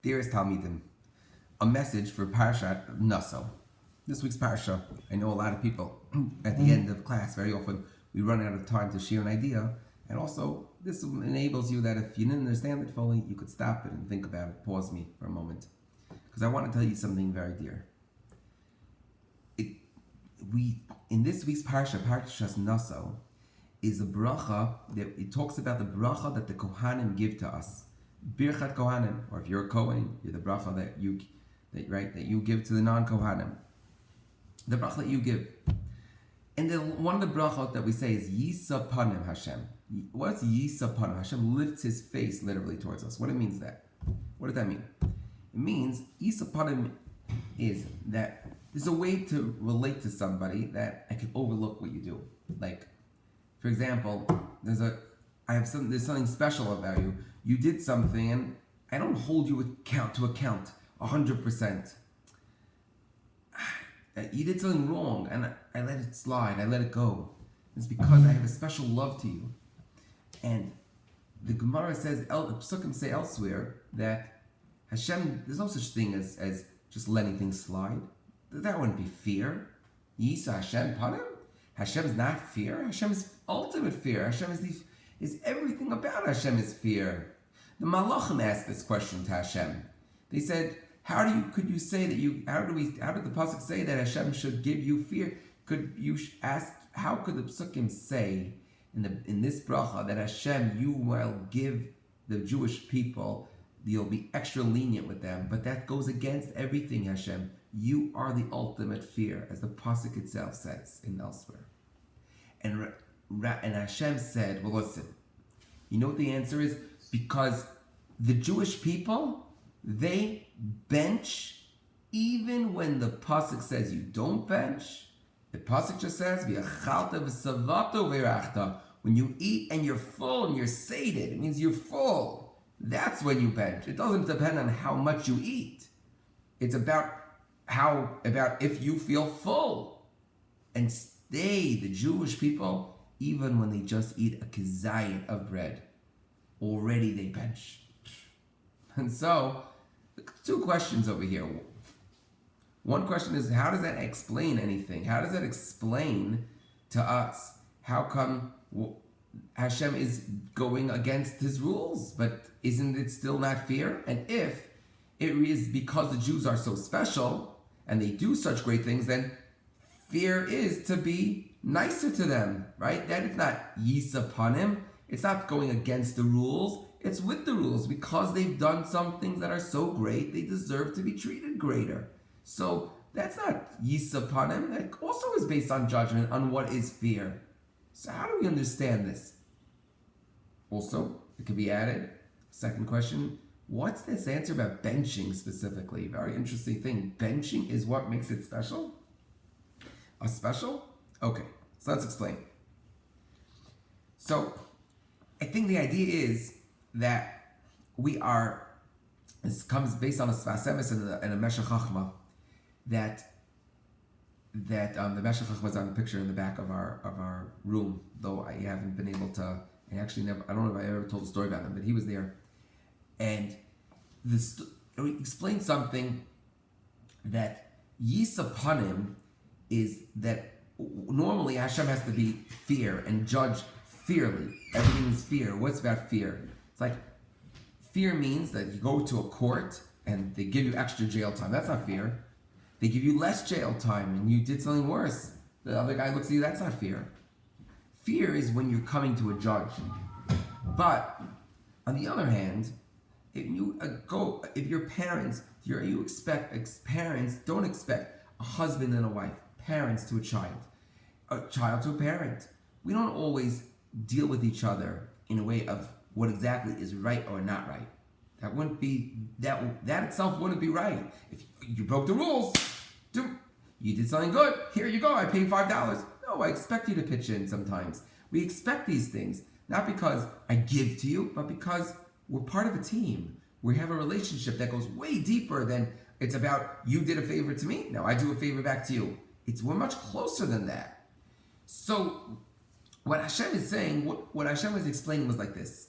Dearest Talmidim, a message for Parshat Naso. This week's Parsha, I know a lot of people at the end of class, very often we run out of time to share an idea, and also this enables you that if you didn't understand it fully, you could stop it and think about it, pause me for a moment. Because I want to tell you something very dear. In this week's Parsha, Parshat Naso, is a bracha that it talks about the bracha that the Kohanim give to us. Birchat Kohanim, or if you're a Kohen, you're the bracha that you give to the non-Kohanim. The bracha that you give. And then one of the brachot that we say is Yisa Panim Hashem. What's Yisa Panim? Hashem lifts his face literally towards us. What it means that? What does that mean? It means Yisa Panim is that there's a way to relate to somebody that I can overlook what you do. Like, for example, there's something special about you. You did something, and I don't hold you to account 100%. You did something wrong, and I let it slide. I let it go. It's because I have a special love to you. And the Gemara says, the Psukim say elsewhere that Hashem, there's no such thing as just letting things slide. That wouldn't be fear. Yisa Hashem Panim. Hashem is not fear. Hashem is ultimate fear. Hashem is everything about Hashem is fear. The Malachim asked this question to Hashem. They said, how did the pasuk say that Hashem should give you fear? Could you ask, how could the Psukim say in this bracha that Hashem, you will give the Jewish people, you'll be extra lenient with them, but that goes against everything, Hashem. You are the ultimate fear, as the pasuk itself says in elsewhere. And Hashem said, well, listen, you know what the answer is? Because the Jewish people, they bench even when the pasuk says you don't bench. The pasuk just says, when you eat and you're full and you're sated, it means you're full. That's when you bench. It doesn't depend on how much you eat. It's about if you feel full. And the Jewish people, even when they just eat a kazayit of bread, already they bench. And so, two questions over here. One question is, how does that explain anything? How does that explain to us how come Hashem is going against his rules? But isn't it still not fear? And if it is because the Jews are so special and they do such great things, then fear is to be nicer to them, right? That is not Yisa Panim. It's not going against the rules. It's with the rules. Because they've done some things that are so great, they deserve to be treated greater. So that's not Yisa Panim. That also is based on judgment, on what is fear. So how do we understand this? Also, it can be added. Second question, what's this answer about benching specifically? Very interesting thing. Benching is what makes it special? Special? Okay, so let's explain. So, I think the idea is that this comes based on a Svasemis and a Meshech Chachma, that the Meshech Chachma is on the picture in the back of our room, though I haven't been able to, I don't know if I ever told a story about him, but he was there. And he explained something that Yisa Panim is that normally Hashem has to be fear and judge fearly. Everything is fear. What's about fear? It's like, fear means that you go to a court and they give you extra jail time. That's not fear. They give you less jail time and you did something worse. The other guy looks at you, that's not fear. Fear is when you're coming to a judge. But, on the other hand, if your parents, parents don't expect a husband and a wife, parents to a child to a parent. We don't always deal with each other in a way of what exactly is right or not right. That wouldn't be, that itself wouldn't be right. If you broke the rules, you did something good, here you go, I paid $5. No, I expect you to pitch in sometimes. We expect these things, not because I give to you, but because we're part of a team. We have a relationship that goes way deeper than it's about you did a favor to me, now I do a favor back to you. We're much closer than that. So, what Hashem is saying, what Hashem was explaining was like this.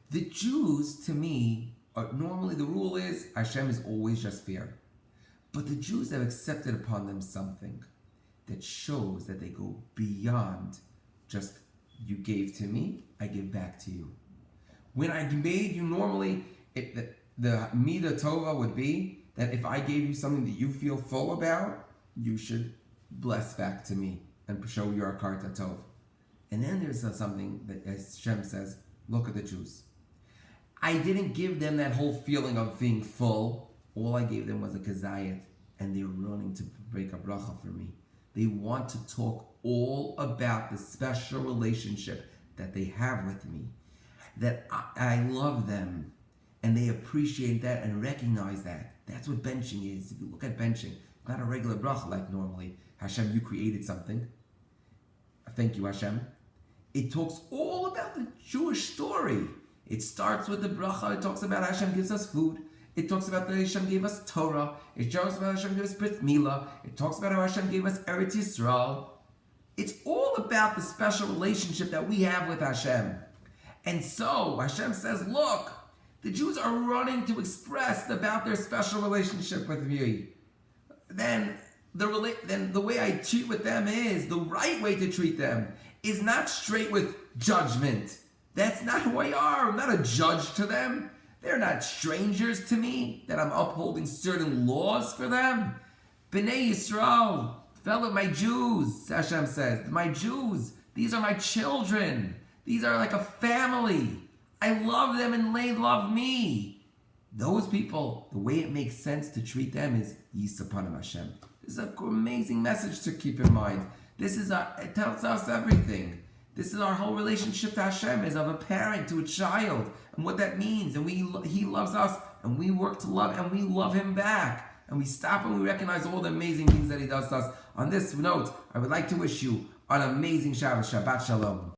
The Jews, to me, Normally the rule is Hashem is always just fair. But the Jews have accepted upon them something that shows that they go beyond just you gave to me, I give back to you. When I made you, normally the Midah Tova would be that if I gave you something that you feel full about, you should bless back to me and show your Akarta Tov. And then there's something that Hashem says, look at the Jews. I didn't give them that whole feeling of being full. All I gave them was a kazayat, and they're running to break a bracha for me. They want to talk all about the special relationship that they have with me, that I love them, and they appreciate that and recognize that. That's what benching is. If you look at benching, not a regular bracha like normally. Hashem, you created something. Thank you, Hashem. It talks all about the Jewish story. It starts with the bracha. It talks about Hashem gives us food. It talks about that Hashem gave us Torah. It talks about Hashem gave us Brit Milah. It talks about how Hashem gave us Eretz Yisrael. It's all about the special relationship that we have with Hashem. And so Hashem says, look, the Jews are running to express about their special relationship with me. Then the way I treat with them is, the right way to treat them is not straight with judgment. That's not who I are. I'm not a judge to them. They're not strangers to me, that I'm upholding certain laws for them. B'nai Yisrael, my Jews, Hashem says, my Jews, these are my children. These are like a family. I love them and they love me. Those people, the way it makes sense to treat them is Yisapanim Hashem. This is an amazing message to keep in mind. It tells us everything. This is our whole relationship to Hashem, is of a parent to a child, and what that means. And He loves us, and we work to love, and we love Him back. And we stop and we recognize all the amazing things that He does to us. On this note, I would like to wish you an amazing Shabbat. Shabbat Shalom.